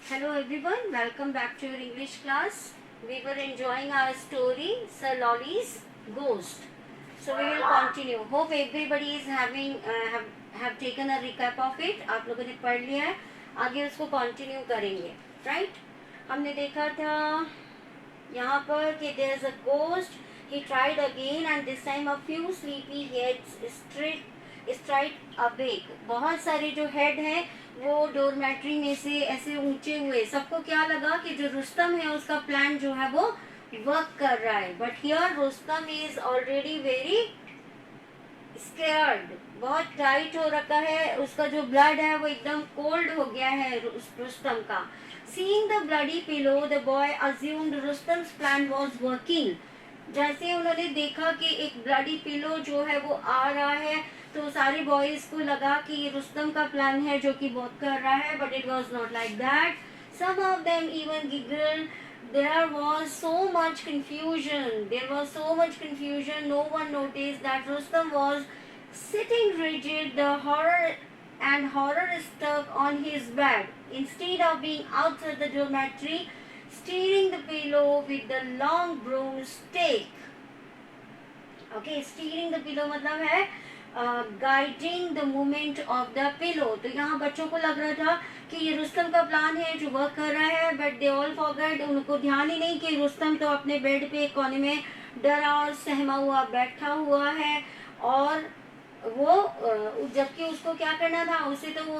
Hello everyone, welcome back to your English class. We were enjoying our story, Sir Lolly's Ghost. So we will continue. Hope everybody is have taken a recap of it. आप लोगों ने पढ़ लिया है, आगे उसको continue करेंगे, right? हमने देखा था यहाँ पर कि there is a ghost. He tried again and this time a few sleepy heads straight awake. बहुत सारे जो head हैं वो डोरमेट्री में से ऐसे ऊंचे हुए, सबको क्या लगा कि जो रुस्तम है उसका प्लान जो है वो वर्क कर रहा है, but here Rustam is already very scared, बहुत टाइट हो रखा है, उसका जो ब्लड है वो एकदम कोल्ड हो गया है रुस्तम का. Seeing the bloody pillow the boy assumed Rustam's plan was working. जैसे उन्होंने देखा कि एक ब्लडी पिलो जो है वो आ रहा है तो सारे बॉयज को लगा कि ये रुस्तम का प्लान है जो कि वर्क कर रहा है, but it was not like that. Some of them even giggled. There was so much confusion. No one noticed that Rustam was sitting rigid, the horror stuck on his bed, instead of being outside the dormitory, steering the pillow with the long broomstick. Okay, steering the pillow मतलब है guiding the movement of the pillow. तो यहाँ बच्चों को लग रहा था कि ये रुस्तम का प्लान है जो वर्क कर रहा है, बट दे ऑल फॉरगॉट. उनको ध्यान ही नहीं कि रुस्तम तो अपने बेड पे एक कोने में डरा और सहमा हुआ बैठा हुआ है, और वो जबकि उसको क्या करना था, उसे तो वो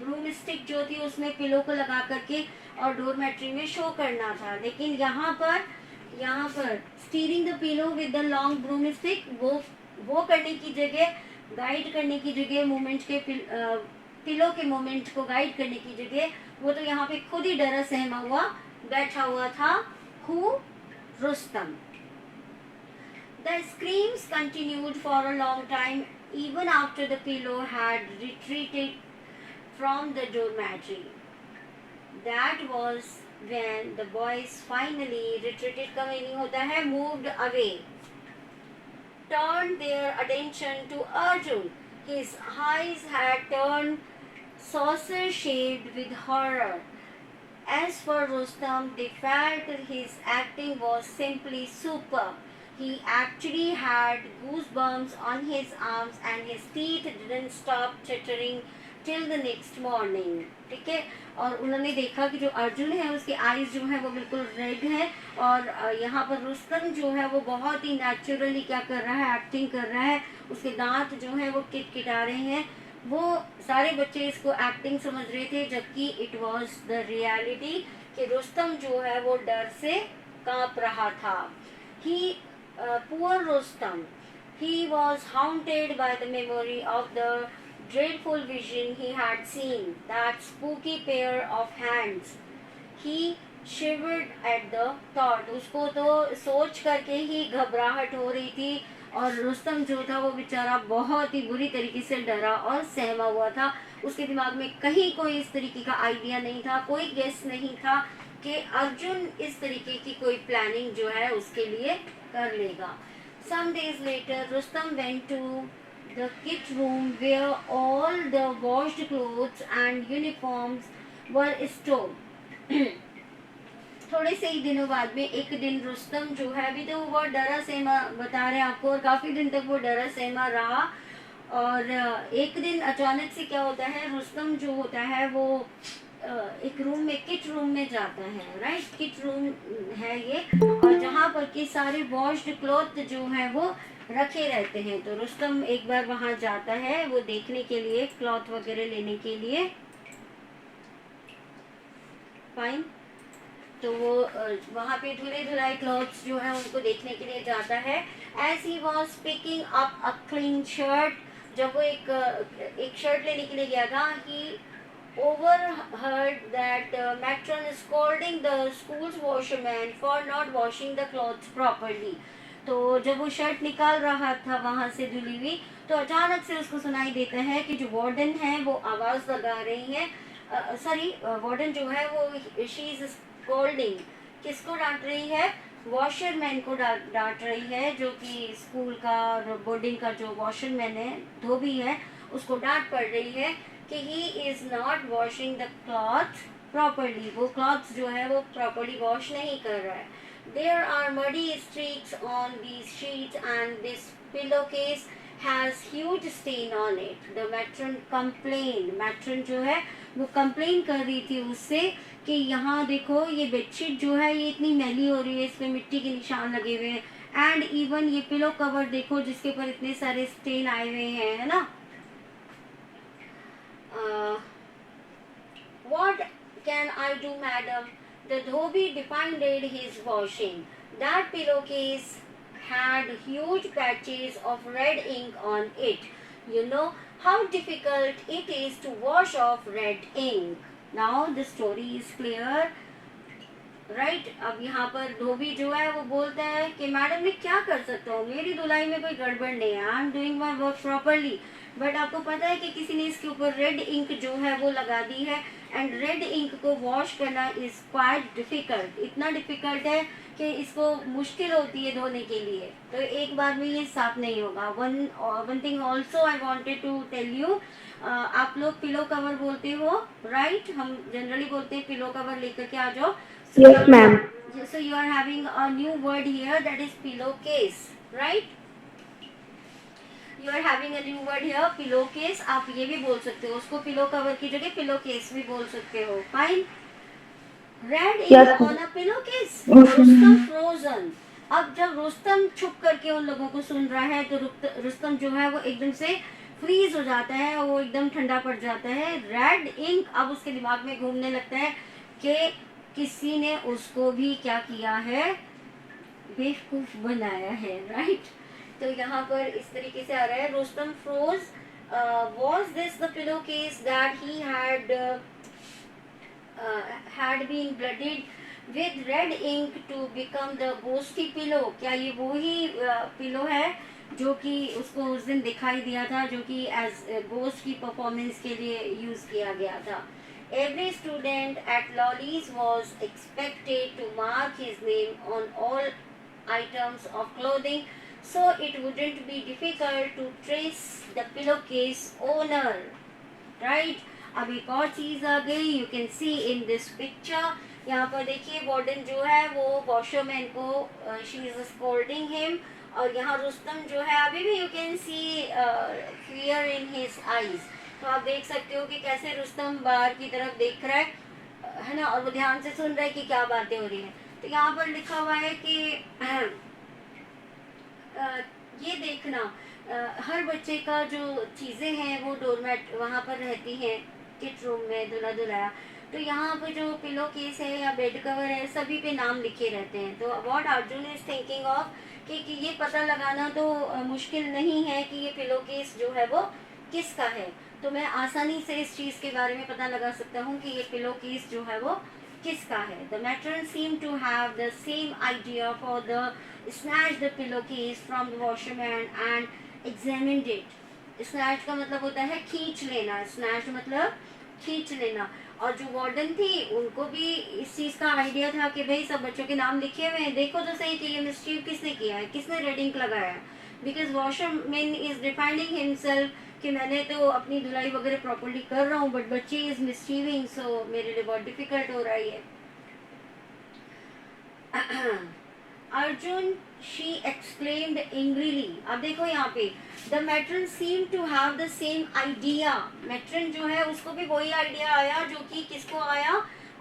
ब्रूम स्टिक जो थी उसमें पिलो को लगा करके और डोरमेट्री में शो करना था. लेकिन यहाँ पर steering the pillow with the long broom stick, वो करने की जगह, गाइड करने की जगह, मूवमेंट के पिलो के मूवमेंट को गाइड करने की जगह वो तो यहाँ पे खुद ही डरा सहमा हुआ बैठा हुआ था. Who? Rustam. The screams continued for a long time even after the pillow had retreated from the dormitory. That was when the boys finally retreated का meaning होता है moved away, turned their attention to Arjun. His eyes had turned saucer-shaped with horror. As for Rustam, they felt his acting was simply superb. He actually had goosebumps on his arms and his teeth didn't stop chattering till the next morning. ठीक है. और उन्होंने देखा कि जो अर्जुन है उसके eyes जो है वो बिल्कुल रेड है, और यहाँ पर रुस्तम जो है वो बहुत ही नेचुरली क्या कर रहा है, एक्टिंग कर रहा है. उसके दांत जो है वो किटकिटा रहे हैं. वो सारे बच्चे इसको एक्टिंग समझ रहे थे, जबकि इट वाज द रियलिटी कि रुस्तम जो है वो डर से कांप रहा था. ही poor Rustam, he was haunted by the memory of the dreadful vision he had seen, that spooky pair of hands. He shivered at the thought. उसको तो सोच करके ही घबराहट हो रही थी, और रुस्तम जो था वो बेचारा बहुत ही बुरी तरीके से डरा और सहमा हुआ था. उसके दिमाग में कहीं कोई इस तरीके का आइडिया नहीं था, कोई गेस नहीं था कि अर्जुन इस तरीके की कोई प्लानिंग जो है उसके लिए कर लेगा. Some days later, Rustam went to the kit room where all the washed clothes and uniforms were stored. थोड़े से ही दिनों बाद में एक दिन रुस्तम जो है, अभी तो वो बहुत डरा सहमा बता रहे हैं आपको, और काफ़ी दिन तक वो डरा सहमा रहा. और एक दिन अचानक से क्या होता है, रुस्तम जो होता है वो एक रूम में, किट रूम में जाता है. राइट, किट रूम है ये, और जहाँ पर कि सारे वॉश्ड क्लॉथ जो है वो रखे रहते हैं. तो रुस्तम एक बार वहाँ जाता है वो देखने के लिए, क्लॉथ वगैरह लेने के लिए. फाइन. तो वो वहाँ पे धुले धुलाए क्लॉथ्स जो है उनको देखने के लिए जाता है. As he was picking up a clean shirt, जब वो एक शर्ट लेने के लिए गया था, ही overheard that matron scolding the school's washerman for not washing the clothes properly. तो जब वो शर्ट निकाल रहा था वहाँ से धुली हुई, तो अचानक से उसको सुनाई देता है कि जो वार्डन है वो आवाज़ लगा रही है. वार्डन जो है वो शी इज स्कोल्डिंग. किसको डांट रही है? वॉशरमैन को डांट रही है, जो कि स्कूल का और बोर्डिंग का जो वॉशरमैन है, धोबी है, उसको डांट पड़ रही है कि he is not washing the cloth properly, वो clothes जो है वो properly wash नहीं कर रहा है. There are muddy streaks on these sheets and this pillowcase has huge stain on it. The matron complained. Matron जो है वो कंप्लेन कर रही थी उससे कि यहाँ देखो ये बेडशीट जो है ये इतनी मैली हो रही है, इसमें मिट्टी के निशान लगे हुए हैं, एंड इवन ये पिलो कवर देखो जिसके ऊपर इतने सारे स्टेन आए हुए हैं, है ना. What can I do, madam? The dhobi demanded his washing. That pillowcase had huge patches of red ink on it. You know how difficult it is to wash off red ink. Now the story is clear. Right अब यहाँ पर धोबी जो है वो बोलता है कि madam मैं क्या कर सकता हूँ, मेरी धुलाई में कोई गड़बड़ नहीं है, I am doing my work properly. But आपको पता है कि किसी ने इसके ऊपर रेड इंक जो है वो लगा दी है, एंड रेड इंक को वॉश करना इज क्वाइट डिफिकल्ट. इतना डिफिकल्ट है कि इसको मुश्किल होती है धोने के लिए, तो एक बार में ये साफ नहीं होगा. One thing also I wanted to tell you, आप लोग पिलो कवर बोलते हो, राइट? हम जनरली बोलते हैं पिलो कवर लेकर के आ जाओ. Yes, ma'am. So you are having a new word here, that is pillowcase, right? You are having a new word here, pillowcase. आप ये भी बोल सकते हो, उसको पिलो कवर की जगह pillowcase भी बोल सकते हो. Fine. Red ink Yes. on a pillowcase. Rustam frozen. अब जब रुस्तम छुप करके उन लोगों को सुन रहा है तो रुस्तम जो है वो एकदम से फ्रीज हो जाता है, वो एकदम ठंडा पड़ जाता है. रेड इंक अब उसके दिमाग में घूमने लगता है कि किसी ने उसको भी क्या किया है, बेवकूफ बनाया है, राइट? तो यहाँ पर इस तरीके से आ रहा है, Rustam froze. was this the pillowcase that he had been blooded with red ink to become the ghosty pillow? क्या ये वो ही पिलो है जो कि उसको उस दिन दिखाई दिया था, जो कि एज गोस्ट की परफॉर्मेंस के लिए यूज किया गया था. Every student at Lolly's was expected to mark his name on all items of clothing, so it wouldn't be difficult to trace the pillowcase owner. Right? अब एक और चीज़ आ गई, you can see in this picture. यहाँ पर देखिए warden जो है वो वॉशरमैन को she is scolding him, और यहाँ रुस्तम जो है अभी भी you can see fear in his eyes. तो आप देख सकते हो कि कैसे रुस्तम बाहर की तरफ देख रहा है ना, और वो ध्यान से सुन रहा है कि क्या बातें हो रही हैं. तो यहाँ पर लिखा हुआ है कि ये देखना, हर बच्चे का जो चीज़ें हैं वो डोरमेट वहाँ पर रहती हैं किट रूम में धुला धुलाया. तो यहाँ पर जो पिलो केस है या बेड कवर है सभी पे नाम लिखे रहते हैं. तो what Arjun is thinking of कि ये पता लगाना तो मुश्किल नहीं है कि ये पिलो केस जो है वो किसका है. तो मैं आसानी से इस चीज़ के बारे में पता लगा सकता हूँ कि ये पिलो केस जो है वो किसका है. The matron seem to have the same idea for the snatch the pillow case from the washerman and examined it. Snatch का मतलब होता है खींच लेना, स्नैच मतलब खींच लेना. और जो वार्डन थी उनको भी इस चीज़ का आइडिया था कि भाई सब बच्चों के नाम लिखे हुए हैं, देखो तो सही कि ये मिस्टीव किसने किया है, किसने रेड इंक लगाया है. बिकॉज वॉशरमैन इज डिफाइंडिंग हिमसेल्फ कि मैंने तो अपनी धुलाई वगैरह प्रॉपर्ली कर रहा हूँ, बट बच्चे इज मिसचीविंग, सो मेरे लिए बहुत डिफिकल्ट हो रहा है. Arjun, she exclaimed angrily. अब देखो यहाँ पे the matron seem to have the same idea. Matron जो है उसको भी वही आइडिया आया जो कि किसको आया,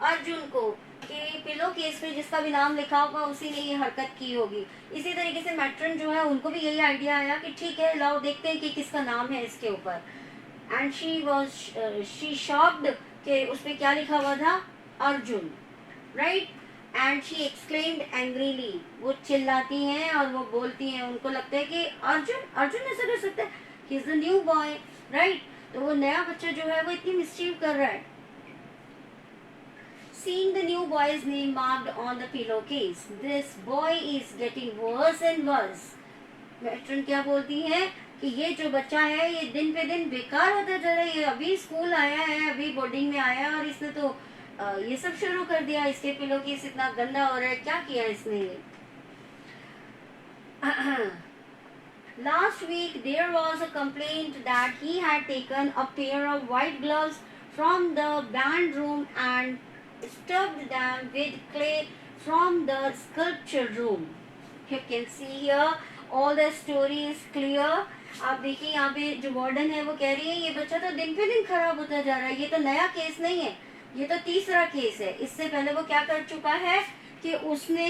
अर्जुन को, कि पिलो केस पे जिसका भी नाम लिखा होगा उसी ने ये हरकत की होगी. इसी तरीके से मैट्रन जो है उनको भी यही आइडिया आया कि ठीक है लाओ देखते हैं कि किसका नाम है इसके ऊपर. एंड शी शॉक्ड कि उस पर क्या लिखा हुआ था, Arjun, right? And she exclaimed angrily. वो चिल्लाती हैं और वो बोलती हैं, उनको लगता है कि अर्जुन ऐसा कर सकता है, he is the new boy, right? तो वो नया बच्चा जो है वो इतनी मिसचीव कर रहा है. Seeing the new boy's name marked on the pillowcase, this boy is getting worse and worse. Matron क्या बोलती है कि ये जो बच्चा है ये दिन पे दिन बेकार होता जा रहा है. ये अभी स्कूल आया है, अभी बोर्डिंग में आया और इसने तो ये सब शुरू कर दिया. इसके पिलो केस इतना गंदा हो रहा है, क्या किया इसने ये. Last week there was a complaint that he had taken a pair of white gloves from the band room and stuffed them with clay from the sculpture room. You can see here all the story is clear. आप देखिए यहाँ पे जो warden है वो कह रही है ये बच्चा तो दिन पे दिन खराब होता जा रहा है, ये तो नया केस नहीं है, ये तो तीसरा केस है। इससे पहले वो क्या कर चुका है कि उसने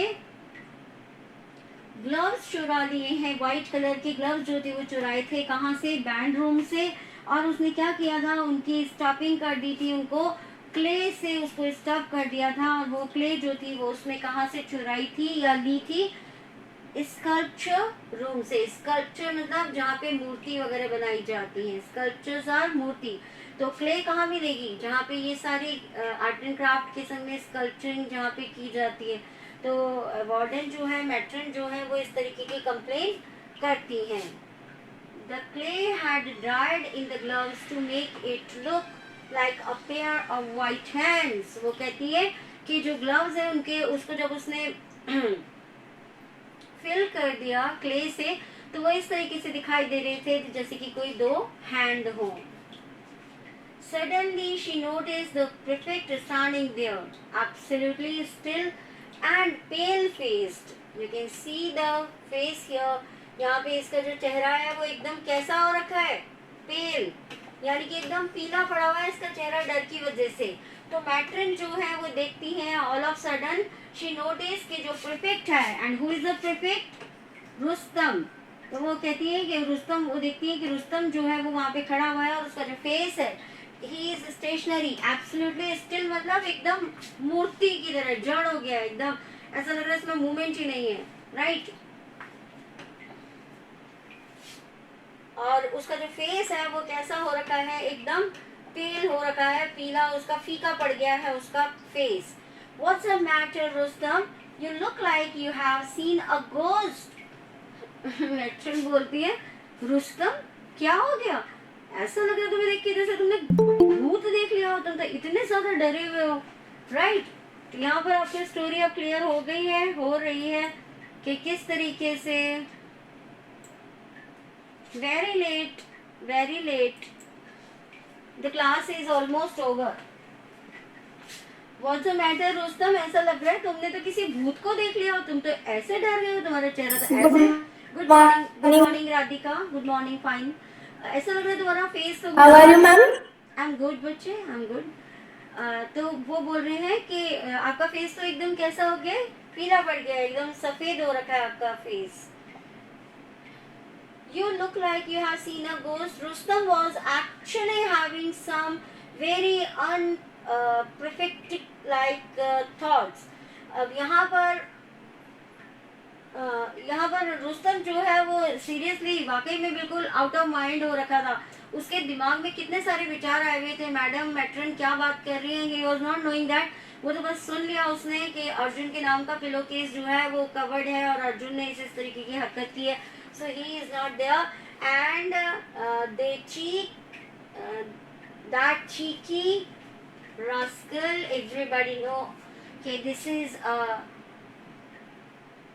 ग्लव्स चुरा लिए हैं, व्हाइट कलर के ग्लव्स जो थे वो चुराए थे कहाँ से, बैंड रूम से। और उसने क्या किया था, उनकी स्टफिंग कर दी थी, उनको क्ले से उसको स्टफ कर दिया था। और वो क्ले जो थी वो उसने कहाँ से चुराई थी या ली थी, स्कल्पचर रूम से। स्कल्पचर मतलब जहाँ पे मूर्ति वगैरह बनाई जाती है, स्कल्पचर्स आर मूर्ति। तो क्ले कहाँ मिलेगी, जहाँ पे ये सारी आर्ट एंड क्राफ्ट के संग में स्कल्पचरिंग जहाँ पे की जाती है। तो वार्डन जो है, मैट्रन जो है, वो इस तरीके की कंप्लेन करती हैं। The clay had dried in the gloves to make it look like a pair of white hands. वो कहती है कि जो ग्लव्स है उनके, उसको जब उसने फिल कर दिया क्ले से तो वो इस तरीके से दिखाई दे रहे थे जैसे कि कोई दो हैंड हो। Suddenly she noticed the prefect standing there, absolutely still and pale faced. You can see the face here. यहाँ पे इसका जो चेहरा है वो एकदम कैसा हो रखा है, पेल, यानी कि एकदम पीला पड़ा हुआ है इसका चेहरा डर की वजह से। तो मैट्रन जो है वो देखती है, all of sudden she notice कि जो प्रीफेक्ट है, and who is the prefect, Rustam. तो वो कहती है कि रुस्तम, वो देखती है कि रुस्तम जो है वो वहाँ पे खड़ा हुआ है और उसका जो फेस है, he is stationary, absolutely still, मतलब एकदम मूर्ति की तरह जड़ हो गया है, एकदम ऐसा लग रहा है इसमें मूवमेंट ही नहीं है, राइट। और उसका जो फेस है वो कैसा हो रखा है, एकदम पेल हो रखा है, पीला, उसका फीका पड़ गया है उसका face. What's the matter, Rustam? You look like you have seen a ghost. Matron बोलती है, रुस्तम क्या हो गया, ऐसा लग रहा है तुम्हें देख के जैसे तुमने भूत देख लिया हो, तुम तो इतने ज्यादा डरे हुए हो, राइट। तो यहाँ पर आपकी स्टोरी अब क्लियर हो गई है, हो रही है कि किस तरीके से very late the class is almost over. What's the matter, Rustam? ऐसा लग रहा है तुमने तो किसी भूत को देख लिया हो, तुम तो ऐसे डर गए हो, तुम्हारा चेहरा तो ऐसे। Good morning Radhika, good morning, fine. ऐसा लग रहा है तुम्हारा फेस तो। How are you, ma'am? I'm good बच्चे, I'm good. तो वो बोल रहे हैं कि आपका फेस तो एकदम कैसा हो गया, पीला पड़ गया, एकदम सफेद हो रखा है आपका face. You look like you have seen a ghost. Rustam was actually having some very unprofectic like thoughts. अब यहाँ पर रुस्तम जो है वो सीरियसली वाकई में बिल्कुल आउट ऑफ माइंड हो रखा था। उसके दिमाग में कितने सारे विचार आए हुए थे, मैडम मैट्रन क्या बात कर रही हैं, he was not knowing that। वो तो बस सुन लिया उसने कि अर्जुन के नाम का पिलो केस जो है वो कवर्ड है और अर्जुन ने इस तरीके की हरकत की है। So he is not there, and that cheeky rascal, everybody know कि this is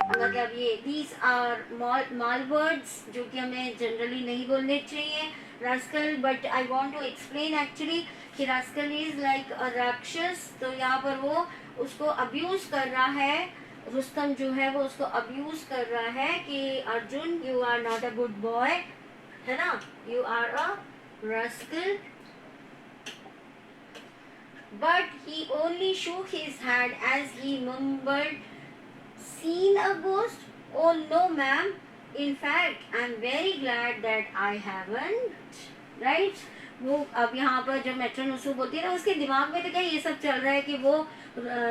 मतलब ये these are mal words जो कि हमें जनरली नहीं बोलने चाहिए, rascal, but I want to explain actually कि rascal is like a राक्षस। तो यहाँ पर वो उसको अब्यूज कर रहा है, रुस्तम जो है वो उसको अब्यूज कर रहा है कि Arjun you are not a good boy, है ना, you are a rascal। But he only shook his head as he mumbled, seen a ghost? Oh no ma'am, in fact I'm very glad that I haven't, right। वो अब यहाँ पर जब matron उसको बोलती है ना, उसके दिमाग में तो क्या ये सब चल रहा है कि वो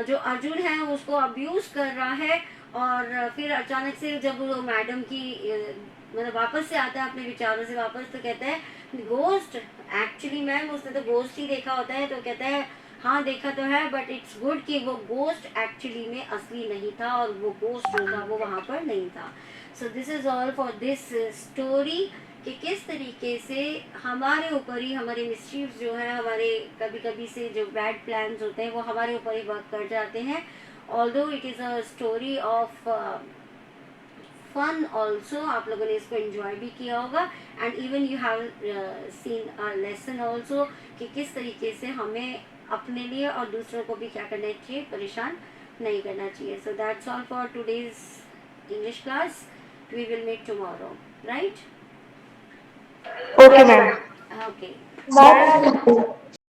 जो अर्जुन है उसको अब्यूज कर रहा है। और फिर अचानक से जब वो मैडम की मतलब वापस से आता है अपने विचारों से वापस, तो कहता है गोस्ट, एक्चुअली मैम उसने तो गोस्ट ही देखा होता है। तो कहता है हाँ देखा तो है, बट इट्स गुड कि वो गोस्ट एक्चुअली में असली नहीं था और वो गोस्ट जो था वो वहाँ पर नहीं था। So this is all for this story कि किस तरीके से हमारे ऊपर ही हमारे मिस्चीव्स जो है, हमारे कभी कभी से जो बैड प्लान्स होते हैं वो हमारे ऊपर ही वर्क कर जाते हैं। Although it is a story of fun also, आप लोगों ने इसको एंजॉय भी किया होगा, and even you have seen a lesson also कि किस तरीके से हमें अपने लिए और दूसरों को भी क्या करना चाहिए, परेशान नहीं करना चाहिए. So that's all for today's English class. We will meet tomorrow, right? Okay, ma'am. Okay. Bye.